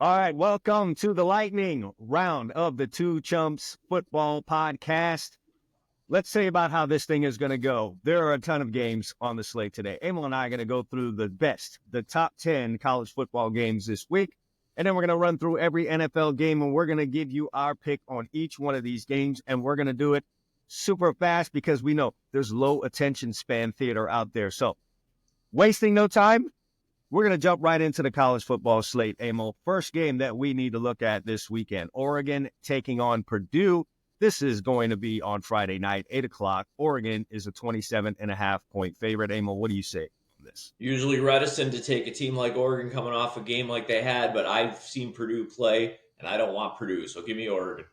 All right, welcome to the lightning round of the Two Chumps Football Podcast. Let's say about how this thing is going to go. There are a ton of games on the slate today. Emil and I are going to go through the top 10 college football games this week. And then we're going to run through every NFL game, and we're going to give you our pick on each one of these games. And we're going to do it super fast because we know there's low attention span theater out there. So wasting no time, we're going to jump right into the college football slate, Emil. First game that we need to look at this weekend, Oregon taking on Purdue. This is going to be on Friday night, 8 o'clock. Oregon is a 27.5-point favorite. Emil, what do you say on this? Usually reticent to take a team like Oregon coming off a game like they had, but I've seen Purdue play, and I don't want Purdue, so give me Oregon.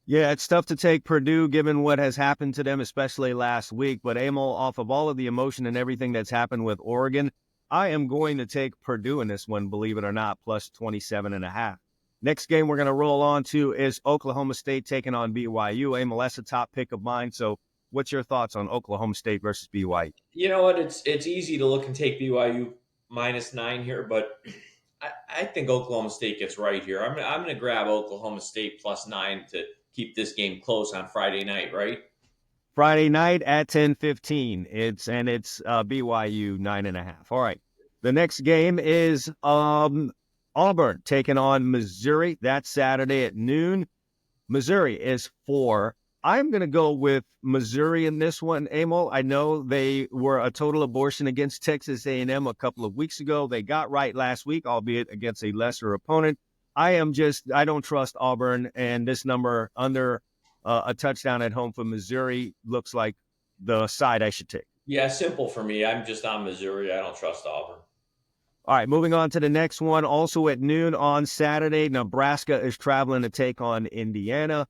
Yeah, it's tough to take Purdue given what has happened to them, especially last week. But Emil, off of all of the emotion and everything that's happened with Oregon, I am going to take Purdue in this one, believe it or not, plus 27.5. Next game we're going to roll on to is Oklahoma State taking on BYU. Emil, that's a top pick of mine. So what's your thoughts on Oklahoma State versus BYU? You know what? It's easy to look and take BYU -9 here, but I think Oklahoma State gets right here. I'm going to grab Oklahoma State +9 to keep this game close on Friday night, right? Friday night at 10:15. It's BYU 9.5. All right. The next game is Auburn taking on Missouri. That's Saturday at noon. Missouri is 4. I'm going to go with Missouri in this one, Emil. I know they were a total abortion against Texas A&M a couple of weeks ago. They got right last week, albeit against a lesser opponent. I don't trust Auburn, and this number under a touchdown at home for Missouri looks like the side I should take. Yeah, simple for me. I'm just on Missouri. I don't trust Auburn. All right, moving on to the next one. Also at noon on Saturday, Nebraska is traveling to take on Indiana.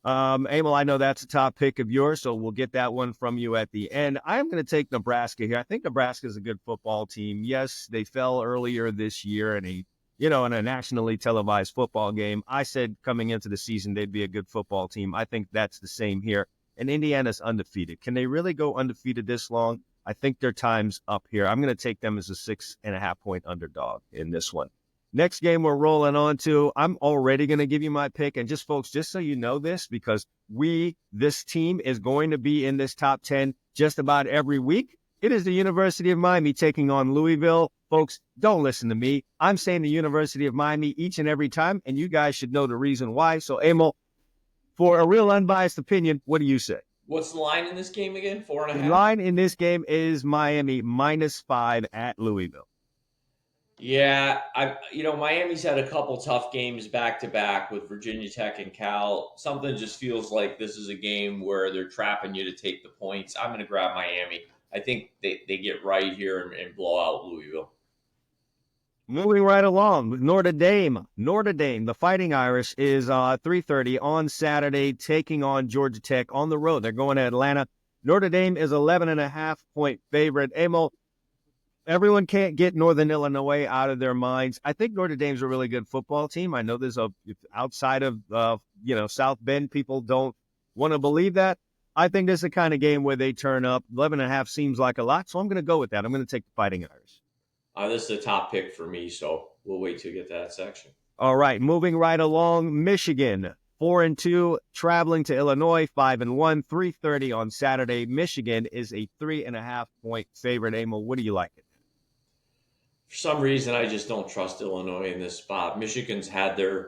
Emil, I know that's a top pick of yours, so we'll get that one from you at the end. I'm going to take Nebraska here. I think Nebraska is a good football team. Yes, they fell earlier this year in a nationally televised football game. I said coming into the season they'd be a good football team. I think that's the same here. And Indiana's undefeated. Can they really go undefeated this long? I think their time's up here. I'm going to take them as a 6.5-point underdog in this one. Next game we're rolling on to, I'm already going to give you my pick. And just folks, just so you know this, because this team is going to be in this top 10 just about every week. It is the University of Miami taking on Louisville. Folks, don't listen to me. I'm saying the University of Miami each and every time, and you guys should know the reason why. So, Emil, for a real unbiased opinion, what do you say? What's the line in this game again? 4.5? The line in this game is Miami -5 at Louisville. Yeah, Miami's had a couple tough games back-to-back with Virginia Tech and Cal. Something just feels like this is a game where they're trapping you to take the points. I'm going to grab Miami. I think they get right here and blow out Louisville. Moving right along, Notre Dame, the Fighting Irish, is 3:30 on Saturday, taking on Georgia Tech on the road. They're going to Atlanta. Notre Dame is 11.5-point favorite. Emil, everyone can't get Northern Illinois out of their minds. I think Notre Dame's a really good football team. I know there's outside of South Bend, people don't want to believe that. I think this is the kind of game where they turn up. 11.5 seems like a lot, so I'm going to go with that. I'm going to take the Fighting Irish. This is a top pick for me, so we'll wait to get to that section. All right, moving right along, Michigan, 4-2, traveling to Illinois, 5-1, 3:30 on Saturday. Michigan is a 3.5-point favorite. Emil, what do you like? For some reason, I just don't trust Illinois in this spot. Michigan's had a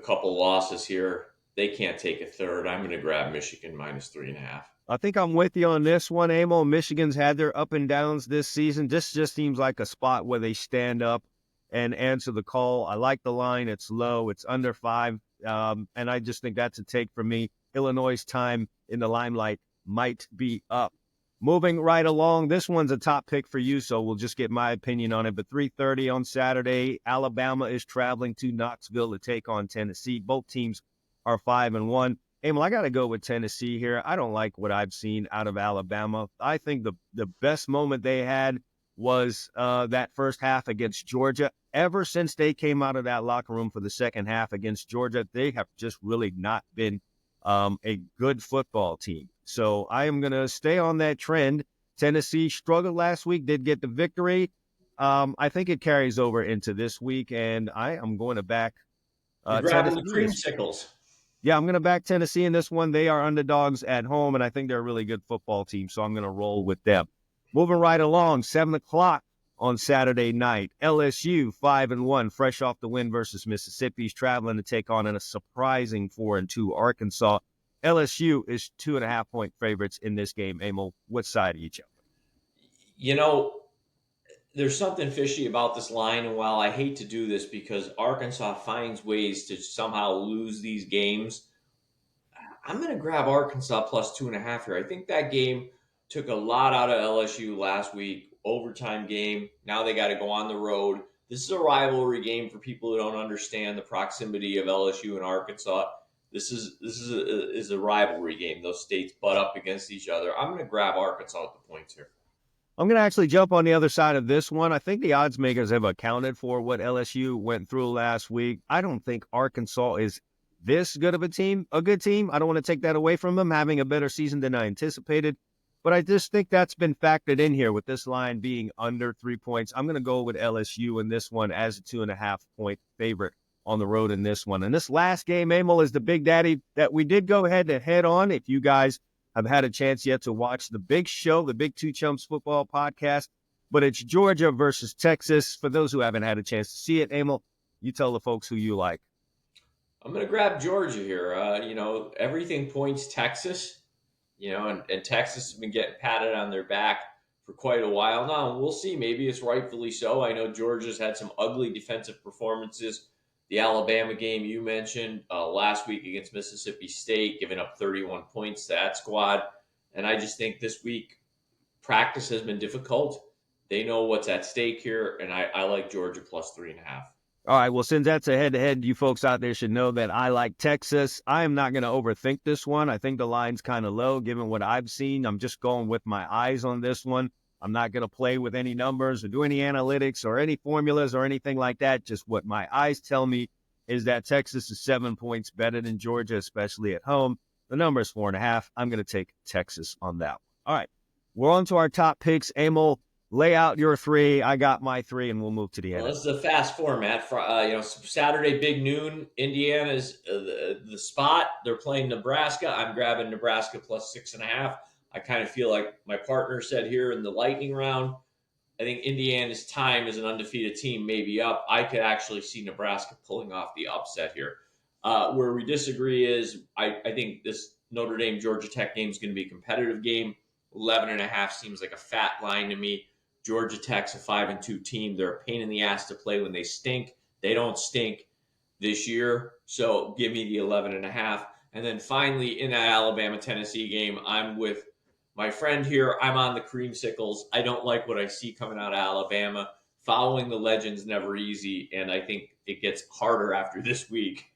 couple losses here. They can't take a third. I'm going to grab Michigan -3.5. I think I'm with you on this one, Emil. Michigan's had their up and downs this season. This just seems like a spot where they stand up and answer the call. I like the line. It's low. It's under 5. And I just think that's a take for me. Illinois' time in the limelight might be up. Moving right along, this one's a top pick for you, so we'll just get my opinion on it. But 3:30 on Saturday, Alabama is traveling to Knoxville to take on Tennessee. Both teams are 5-1. Emil, I got to go with Tennessee here. I don't like what I've seen out of Alabama. I think the best moment they had was that first half against Georgia. Ever since they came out of that locker room for the second half against Georgia, they have just really not been a good football team. So I am going to stay on that trend. Tennessee struggled last week, did get the victory. I think it carries over into this week, and I am going to back You're grabbing the Tennessee. creamsicles. Yeah, I'm going to back Tennessee in this one. They are underdogs at home, and I think they're a really good football team, so I'm going to roll with them. Moving right along, 7 o'clock on Saturday night. LSU 5-1, fresh off the win versus Mississippi's traveling to take on a surprising 4-2 Arkansas. LSU is 2.5-point favorites in this game. Emil, what side are you jumping? You know, there's something fishy about this line, and while I hate to do this because Arkansas finds ways to somehow lose these games, I'm going to grab Arkansas plus 2.5 here. I think that game took a lot out of LSU last week. Overtime game. Now they got to go on the road. This is a rivalry game for people who don't understand the proximity of LSU and Arkansas. This is a rivalry game. Those states butt up against each other. I'm going to grab Arkansas at the points here. I'm going to actually jump on the other side of this one. I think the odds makers have accounted for what LSU went through last week. I don't think Arkansas is this good of a team, a good team. I don't want to take that away from them having a better season than I anticipated. But I just think that's been factored in here with this line being under 3 points. I'm going to go with LSU in this one as a 2.5-point favorite on the road in this one. And this last game, Emil, is the big daddy that we did go head to head on. If you guys have had a chance yet to watch the big show, the Big Two Chumps Football Podcast, but it's Georgia versus Texas. For those who haven't had a chance to see it, Emil, you tell the folks who you like. I'm going to grab Georgia here. Everything points Texas. And Texas has been getting patted on their back for quite a while now. We'll see. Maybe it's rightfully so. I know Georgia's had some ugly defensive performances. The Alabama game you mentioned last week against Mississippi State, giving up 31 points to that squad. And I just think this week practice has been difficult. They know what's at stake here, and I like Georgia plus 3.5. All right, well, since that's a head-to-head, you folks out there should know that I like Texas. I am not going to overthink this one. I think the line's kind of low given what I've seen. I'm just going with my eyes on this one. I'm not going to play with any numbers or do any analytics or any formulas or anything like that. Just what my eyes tell me is that Texas is 7 points better than Georgia, especially at home. The number is 4.5. I'm going to take Texas on that one. All right, we're on to our top picks. Emil, lay out your three. I got my three, and we'll move to the end. Well, this is a fast format. Saturday, big noon. Indiana's the spot. They're playing Nebraska. I'm grabbing Nebraska plus 6.5. I kind of feel like my partner said here in the lightning round, I think Indiana's time as an undefeated team may be up. I could actually see Nebraska pulling off the upset here. Where we disagree is I think this Notre Dame Georgia Tech game is going to be a competitive game. 11.5 seems like a fat line to me. Georgia Tech's a 5-2 team. They're a pain in the ass to play when they stink. They don't stink this year. So give me the 11.5. And then finally, in that Alabama-Tennessee game, I'm with my friend here. I'm on the creamsicles. I don't like what I see coming out of Alabama. Following the legend's never easy, and I think it gets harder after this week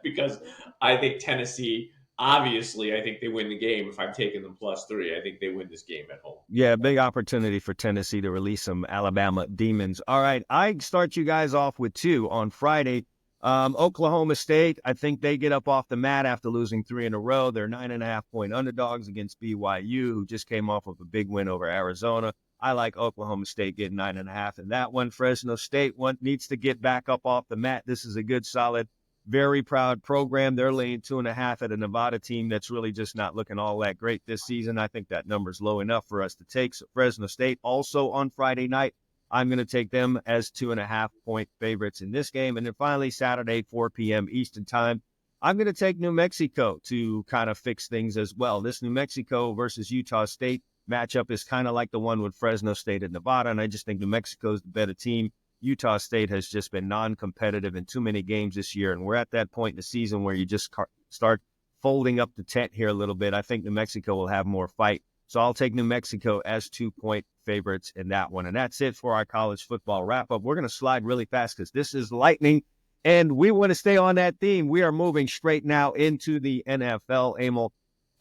because I think Tennessee, obviously, I think they win the game. If I'm taking them plus 3, I think they win this game at home. Yeah, big opportunity for Tennessee to release some Alabama demons. All right, I start you guys off with 2 on Friday. Oklahoma State, I think they get up off the mat after losing 3 in a row. They're 9.5-point underdogs against BYU, who just came off of a big win over Arizona. I like Oklahoma State getting 9.5 in that one. Fresno State needs to get back up off the mat. This is a good, solid, very proud program. They're laying 2.5 at a Nevada team that's really just not looking all that great this season. I think that number's low enough for us to take. So Fresno State also on Friday night. I'm going to take them as 2.5-point favorites in this game. And then finally, Saturday, 4 p.m. Eastern time, I'm going to take New Mexico to kind of fix things as well. This New Mexico versus Utah State matchup is kind of like the one with Fresno State and Nevada, and I just think New Mexico is the better team. Utah State has just been non-competitive in too many games this year, and we're at that point in the season where you just start folding up the tent here a little bit. I think New Mexico will have more fight. So I'll take New Mexico as 2-point favorites in that one. And that's it for our college football wrap-up. We're going to slide really fast because this is lightning, and we want to stay on that theme. We are moving straight now into the NFL, Emil.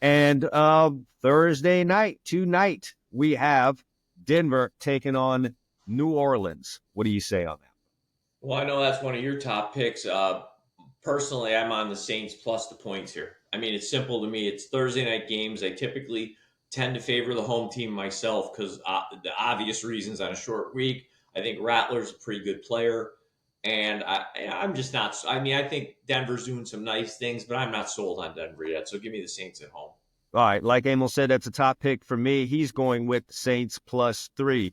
And Thursday night, tonight, we have Denver taking on New Orleans. What do you say on that? Well, I know that's one of your top picks. Personally, I'm on the Saints plus the points here. I mean, it's simple to me. It's Thursday night games. I typically tend to favor the home team myself because the obvious reasons on a short week. I think Rattler's a pretty good player. And I'm just not. I mean, I think Denver's doing some nice things, but I'm not sold on Denver yet. So give me the Saints at home. All right, like Emil said, that's a top pick for me. He's going with the Saints +3.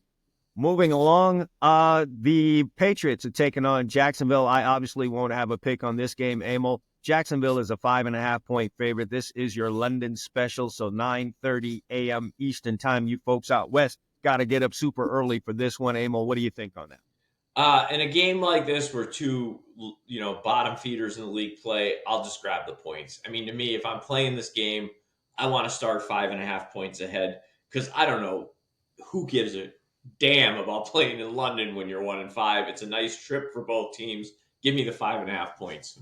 Moving along, the Patriots are taking on Jacksonville. I obviously won't have a pick on this game, Emil. Jacksonville is a 5.5-point favorite. This is your London special, so 9:30 a.m. Eastern time. You folks out west got to get up super early for this one, Emil. What do you think on that? In a game like this where two, bottom feeders in the league play, I'll just grab the points. I mean, to me, if I'm playing this game, I want to start 5.5 points ahead because I don't know who gives a damn about playing in London when you're 1-5. It's a nice trip for both teams. Give me the 5.5 points.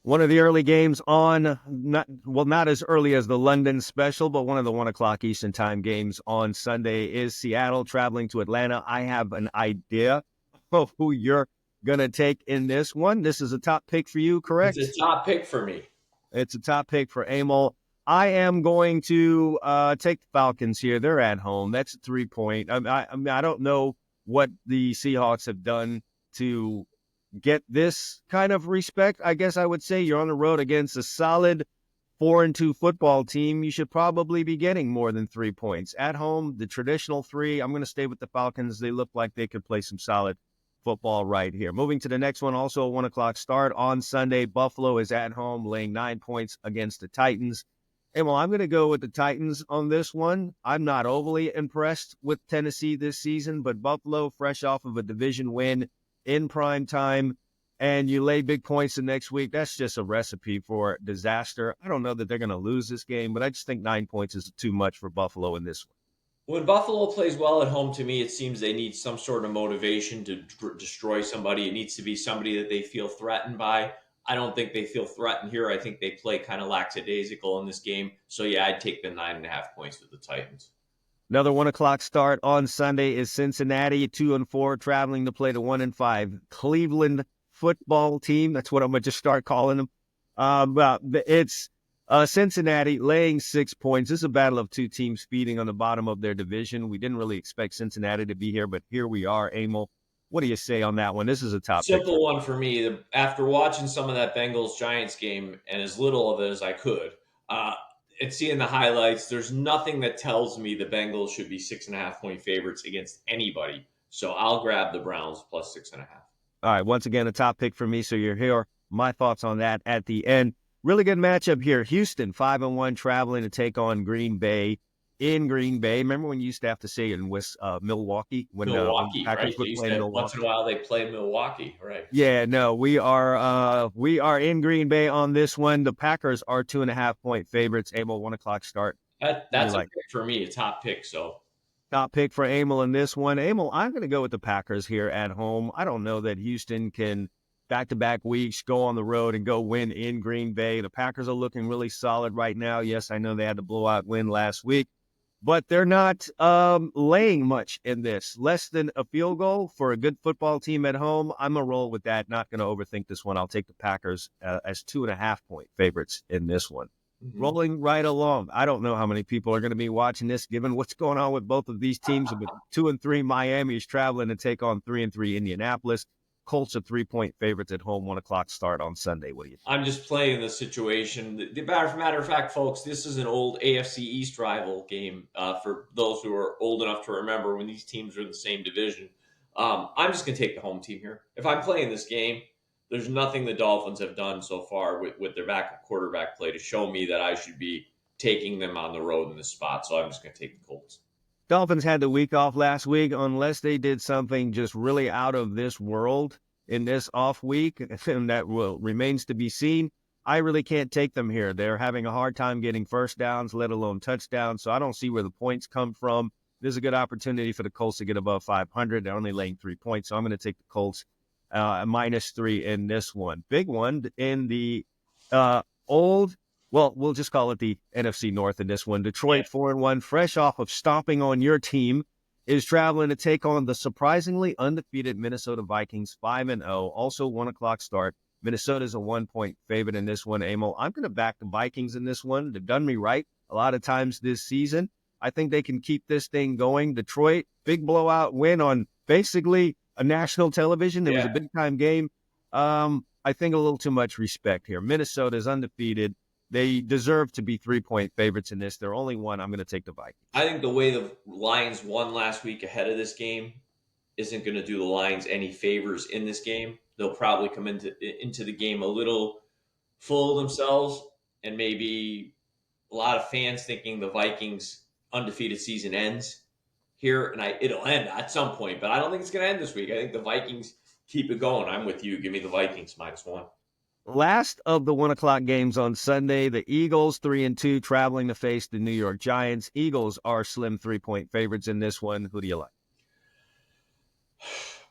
One of the early games on, not as early as the London special, but one of the 1 o'clock Eastern time games on Sunday is Seattle traveling to Atlanta. I have an idea of who you're going to take in this one. This is a top pick for you, correct? It's a top pick for me. It's a top pick for Emil. I am going to take the Falcons here. They're at home. That's a 3-point. I don't know what the Seahawks have done to get this kind of respect. I guess I would say you're on the road against a solid 4-2 football team. You should probably be getting more than 3 points. At home, the traditional 3. I'm going to stay with the Falcons. They look like they could play some solid football right here. Moving to the next one, also a 1 o'clock start on Sunday. Buffalo is at home, laying 9 points against the Titans. And well, I'm going to go with the Titans on this one. I'm not overly impressed with Tennessee this season, but Buffalo, fresh off of a division win in prime time, and you lay big points the next week, that's just a recipe for disaster. I don't know that they're going to lose this game, but I just think 9 points is too much for Buffalo in this one. When Buffalo plays well at home, to me, it seems they need some sort of motivation to destroy somebody. It needs to be somebody that they feel threatened by. I don't think they feel threatened here. I think they play kind of lackadaisical in this game. So, yeah, I'd take the 9.5 points with the Titans. Another 1 o'clock start on Sunday is Cincinnati, 2-4, traveling to play the 1-5 Cleveland football team. That's what I'm going to just start calling them. It's Cincinnati laying 6 points. This is a battle of two teams feeding on the bottom of their division. We didn't really expect Cincinnati to be here, but here we are, Emil. What do you say on that one? This is a top simple one for me. After watching some of that Bengals-Giants game and as little of it as I could, and seeing the highlights, there's nothing that tells me the Bengals should be 6.5-point favorites against anybody. So I'll grab the Browns +6.5. All right, once again, a top pick for me. So you're here. My thoughts on that at the end. Really good matchup here. Houston, 5-1, traveling to take on Green Bay in Green Bay. Remember when you used to have to say it in Milwaukee? Milwaukee, Packers right? They used to, once in a while they play Milwaukee, right? Yeah, no, we are in Green Bay on this one. The Packers are 2.5-point favorites. Emil, 1 o'clock start. That's a pick for me, a top pick. So top pick for Emil in this one. Emil, I'm going to go with the Packers here at home. I don't know that Houston can back-to-back weeks go on the road and go win in Green Bay. The Packers are looking really solid right now. Yes, I know they had the blowout win last week, but they're not laying much in this. Less than a field goal for a good football team at home. I'm going to roll with that. Not going to overthink this one. I'll take the Packers as 2.5-point favorites in this one. Mm-hmm. Rolling right along. I don't know how many people are going to be watching this, given what's going on with both of these teams. With 2-3, Miami is traveling to take on 3-3 Indianapolis. Colts are 3-point favorites at home, 1 o'clock start on Sunday. What do you think? I'm just playing the situation. Matter of fact, folks, this is an old AFC East rival game for those who are old enough to remember when these teams were in the same division. I'm just going to take the home team here. If I'm playing this game, there's nothing the Dolphins have done so far with their backup quarterback play to show me that I should be taking them on the road in this spot. So I'm just going to take the Colts. Dolphins had the week off last week, unless they did something just really out of this world in this off week, and that remains to be seen. I really can't take them here. They're having a hard time getting first downs, let alone touchdowns, so I don't see where the points come from. This is a good opportunity for the Colts to get above 500. They're only laying 3 points, so I'm going to take the Colts -3 in this one. Big one in the we'll just call it the NFC North in this one. Detroit, 4-1, fresh off of stomping on your team, is traveling to take on the surprisingly undefeated Minnesota Vikings, 5-0. Also 1 o'clock start. Minnesota's a 1-point favorite in this one, Emil. I'm going to back the Vikings in this one. They've done me right a lot of times this season. I think they can keep this thing going. Detroit, big blowout win on basically a national television. It was a Yeah. big time game. I think a little too much respect here. Minnesota is undefeated. They deserve to be 3-point favorites in this. They're only one. I'm going to take the Vikings. I think the way the Lions won last week ahead of this game isn't going to do the Lions any favors in this game. They'll probably come into the game a little full of themselves, and maybe a lot of fans thinking the Vikings undefeated season ends here, and it'll end at some point, but I don't think it's going to end this week. I think the Vikings keep it going. I'm with you. Give me the Vikings -1. Last of the 1:00 games on Sunday, the Eagles 3-2 traveling to face the New York Giants. Eagles are slim 3-point favorites in this one. Who do you like?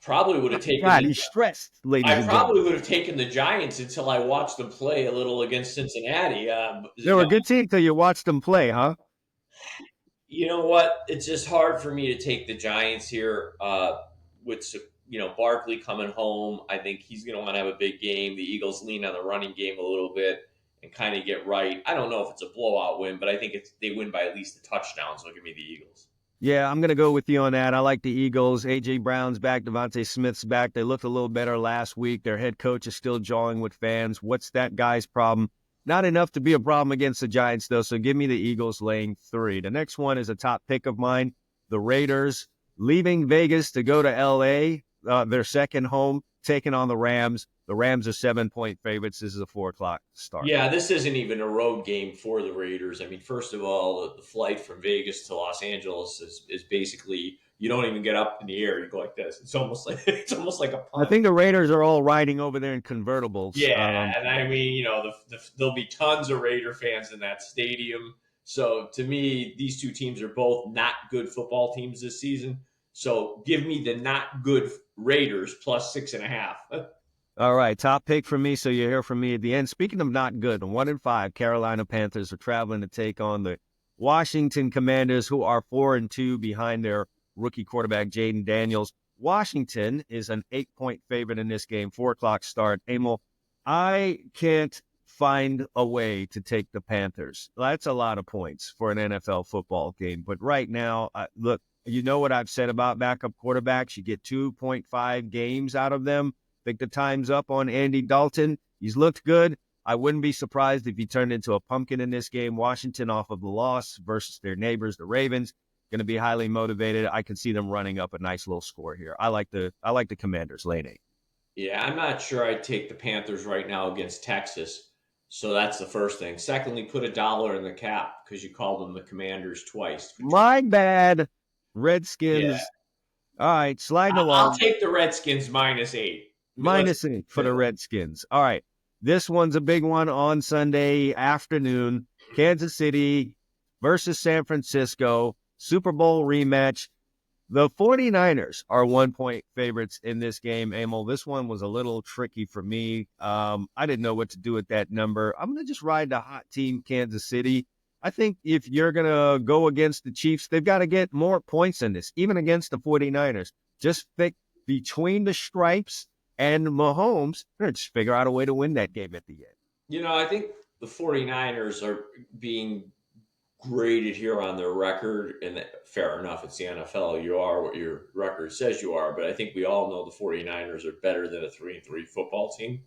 Probably would have taken. God, he's stressed, ladies and I gentlemen. probably would have taken the Giants until I watched them play a little against Cincinnati. They were a good team until you watched them play, huh? You know what? It's just hard for me to take the Giants here. With Barkley coming home, I think he's going to want to have a big game. The Eagles lean on the running game a little bit and kind of get right. I don't know if it's a blowout win, but I think they win by at least a touchdown. So give me the Eagles. Yeah, I'm going to go with you on that. I like the Eagles. A.J. Brown's back. Devontae Smith's back. They looked a little better last week. Their head coach is still jawing with fans. What's that guy's problem? Not enough to be a problem against the Giants, though, so give me the Eagles laying 3. The next one is a top pick of mine. The Raiders leaving Vegas to go to L.A., their second home, taking on the Rams. The Rams are 7-point favorites. This is a 4:00 start. Yeah, this isn't even a road game for the Raiders. I mean, first of all, the flight from Vegas to Los Angeles is basically you don't even get up in the air. You go like this. It's almost like a punt. I think the Raiders are all riding over there in convertibles. Yeah, and I mean, there'll be tons of Raider fans in that stadium. So to me, these two teams are both not good football teams this season. So give me the not good Raiders +6.5. All right, top pick for me, so you hear from me at the end. Speaking of not good, 1-5, Carolina Panthers are traveling to take on the Washington Commanders, who are 4-2 behind their rookie quarterback, Jaden Daniels. Washington is an 8-point favorite in this game, 4:00 start. Emil, I can't find a way to take the Panthers. That's a lot of points for an NFL football game. But right now, look, you know what I've said about backup quarterbacks. You get 2.5 games out of them. I think the time's up on Andy Dalton. He's looked good. I wouldn't be surprised if he turned into a pumpkin in this game. Washington off of the loss versus their neighbors, the Ravens, going to be highly motivated. I can see them running up a nice little score here. I like the Commanders, lane 8. Yeah, I'm not sure I'd take the Panthers right now against Texas. So that's the first thing. Secondly, put $1 in the cap because you called them the Commanders twice. My bad. Redskins. Yeah. All right, sliding along. I'll take the Redskins -8. -8 for the Redskins. All right. This one's a big one on Sunday afternoon. Kansas City versus San Francisco. Super Bowl rematch. The 49ers are 1-point favorites in this game, Emil. This one was a little tricky for me. I didn't know what to do with that number. I'm going to just ride the hot team, Kansas City. I think if you're going to go against the Chiefs, they've got to get more points in this, even against the 49ers. Just pick between the stripes and Mahomes, just figure out a way to win that game at the end. I think the 49ers are being graded here on their record, and fair enough, it's the NFL. You are what your record says you are, but I think we all know the 49ers are better than a 3-3 football team.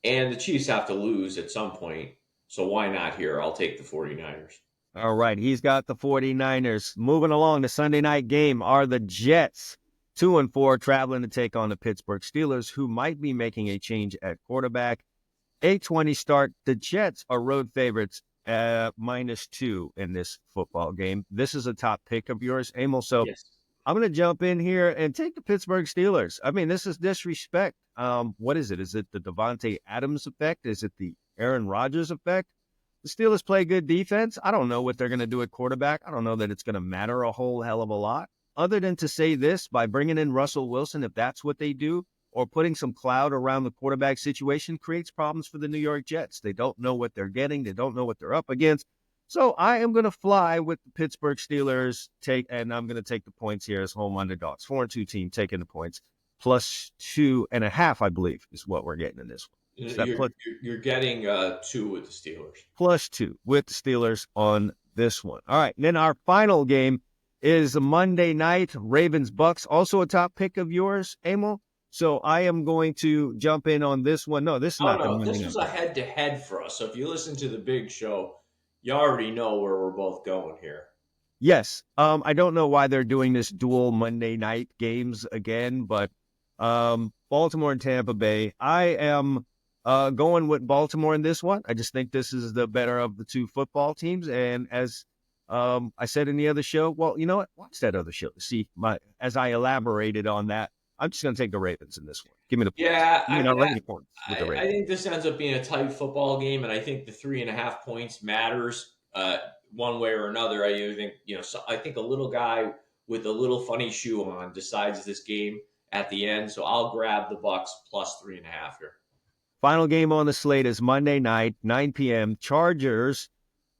And the Chiefs have to lose at some point, so why not here? I'll take the 49ers. All right, he's got the 49ers. Moving along, the Sunday night game are the Jets. 2-4, traveling to take on the Pittsburgh Steelers, who might be making a change at quarterback. 8:20 start. The Jets are road favorites at -2 in this football game. This is a top pick of yours, Emil. So yes. I'm going to jump in here and take the Pittsburgh Steelers. I mean, this is disrespect. What is it? Is it the Devontae Adams effect? Is it the Aaron Rodgers effect? The Steelers play good defense. I don't know what they're going to do at quarterback. I don't know that it's going to matter a whole hell of a lot. Other than to say this, by bringing in Russell Wilson, if that's what they do, or putting some cloud around the quarterback situation, creates problems for the New York Jets. They don't know what they're getting. They don't know what they're up against. So I am going to fly with the Pittsburgh Steelers, and I'm going to take the points here as home underdogs. 4-2 team taking the points. +2.5, I believe, is what we're getting in this one. You're getting 2 with the Steelers. +2 with the Steelers on this one. All right, and then our final game, is Monday night, Ravens-Bucks, also a top pick of yours, Emil. So I am going to jump in on this one. No, this is Oh not the no, Monday this was night a game. head-to-head for us. So if you listen to the big show, you already know where we're both going here. Yes. I don't know why they're doing this dual Monday night games again, but Baltimore and Tampa Bay. I am going with Baltimore in this one. I just think this is the better of the two football teams. And as I said in the other show, well, you know what? Watch that other show to see as I elaborated on that. I'm just going to take the Ravens in this one. Give me the points. Yeah, Give me not any points with the I Ravens. think this ends up being a tight football game, and I think the 3.5 points matters one way or another. I think so I think a little guy with a little funny shoe on decides this game at the end. So I'll grab the Bucks plus 3.5 here. Final game on the slate is Monday night, 9 p.m. Chargers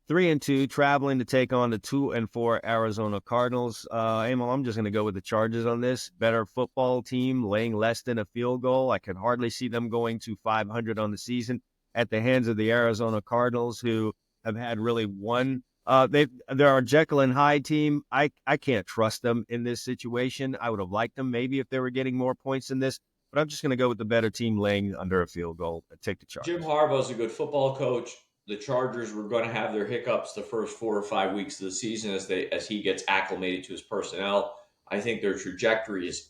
3-2, traveling to take on the 2-4 Arizona Cardinals. Emil, I'm just going to go with the Chargers on this. Better football team, laying less than a field goal. I can hardly see them going to 500 on the season at the hands of the Arizona Cardinals, who have had really one. They're a Jekyll and Hyde team. I can't trust them in this situation. I would have liked them maybe if they were getting more points than this, but I'm just going to go with the better team laying under a field goal and take the Jim Chargers. Harbaugh's a good football coach. The Chargers were going to have their hiccups the first 4 or 5 weeks of the season as he gets acclimated to his personnel. I think their trajectory is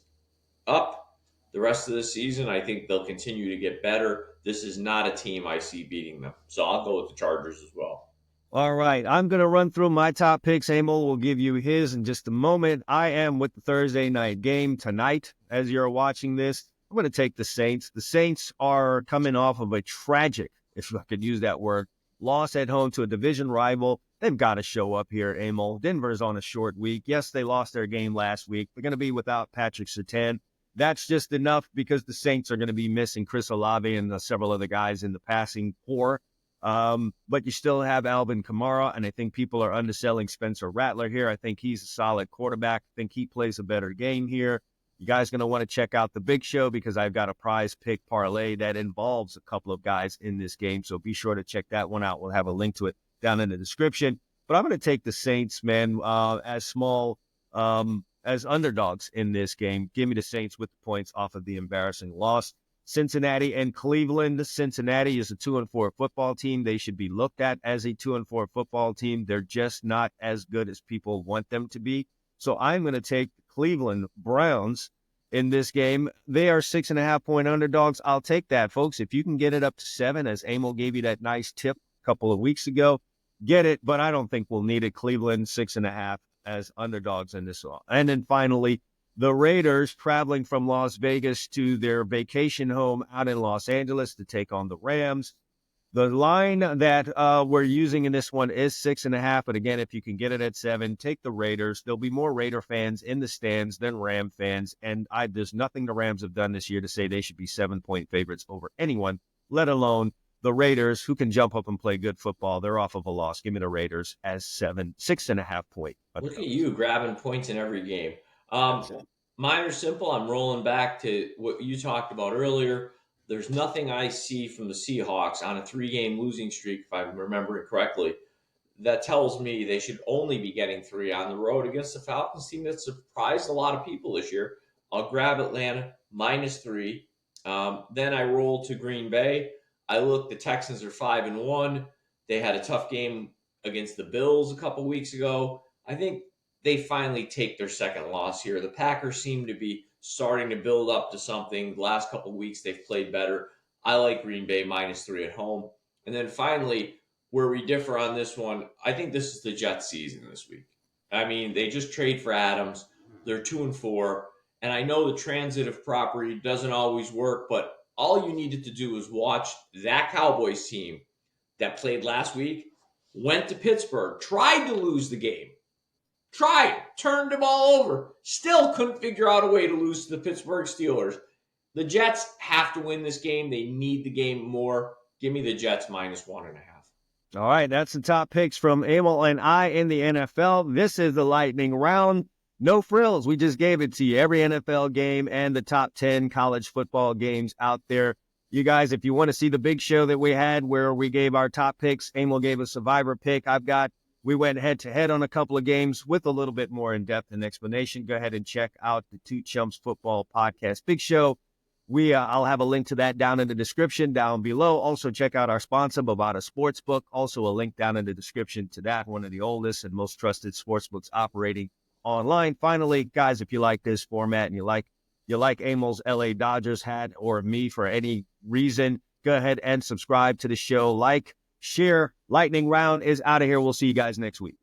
up the rest of the season. I think they'll continue to get better. This is not a team I see beating them. So I'll go with the Chargers as well. All right, I'm going to run through my top picks. Emil will give you his in just a moment. I am with the Thursday night game tonight. As you're watching this, I'm going to take the Saints. The Saints are coming off of a tragic, if I could use that word, loss at home to a division rival. They've got to show up here, Emil. Denver's on a short week. Yes, they lost their game last week. They're going to be without Patrick Surtain. That's just enough because the Saints are going to be missing Chris Olave and several other guys in the passing core. But you still have Alvin Kamara, and I think people are underselling Spencer Rattler here. I think he's a solid quarterback. I think he plays a better game here. You guys going to want to check out the big show because I've got a prize pick parlay that involves a couple of guys in this game. So be sure to check that one out. We'll have a link to it down in the description. But I'm going to take the Saints, man, as small as underdogs in this game. Give me the Saints with the points off of the embarrassing loss. Cincinnati and Cleveland. Cincinnati is a 2-4 football team. They should be looked at as a 2-4 football team. They're just not as good as people want them to be. So I'm going to take the Cleveland Browns in this game. They are 6.5 point underdogs. I'll take that, folks. If you can get it up to 7, as Emil gave you that nice tip a couple of weeks ago, get it. But I don't think we'll need it. Cleveland 6.5 as underdogs in this one. And then finally, the Raiders traveling from Las Vegas to their vacation home out in Los Angeles to take on the Rams. The line that we're using in this one is 6.5. But again, if you can get it at 7, take the Raiders. There'll be more Raider fans in the stands than Ram fans. And there's nothing the Rams have done this year to say they should be 7-point favorites over anyone, let alone the Raiders, who can jump up and play good football. They're off of a loss. Give me the Raiders as 6.5 point. Look at you grabbing points in every game. Mine are simple. I'm rolling back to what you talked about earlier. There's nothing I see from the Seahawks on a 3-game losing streak, if I'm remembering correctly, that tells me they should only be getting 3 on the road against the Falcons team that surprised a lot of people this year. I'll grab Atlanta -3. Then I roll to Green Bay. I look, the Texans are 5-1. They had a tough game against the Bills a couple weeks ago. I think they finally take their second loss here. The Packers seem to be starting to build up to something. The last couple of weeks, they've played better. I like Green Bay -3 at home. And then finally, where we differ on this one, I think this is the Jets season this week. I mean, they just trade for Adams. They're 2-4. And I know the transitive property doesn't always work, but all you needed to do was watch that Cowboys team that played last week, went to Pittsburgh, tried to lose the game. Turned them all over. Still couldn't figure out a way to lose to the Pittsburgh Steelers. The Jets have to win this game. They need the game more. Give me the Jets -1.5. All right, that's the top picks from Emil and I in the NFL. This is the lightning round. No frills. We just gave it to you. Every NFL game and the top 10 college football games out there. You guys, if you want to see the big show that we had where we gave our top picks, Emil gave a survivor pick. I've got We went head-to-head on a couple of games with a little bit more in-depth and explanation. Go ahead and check out the Two Chumps Football Podcast Big Show. I'll have a link to that down in the description down below. Also, check out our sponsor, Bovada Sportsbook. Also, a link down in the description to that, one of the oldest and most trusted sportsbooks operating online. Finally, guys, if you like this format and you like Emil's LA Dodgers hat or me for any reason, go ahead and subscribe to the show. Like, share. Lightning round is out of here. We'll see you guys next week.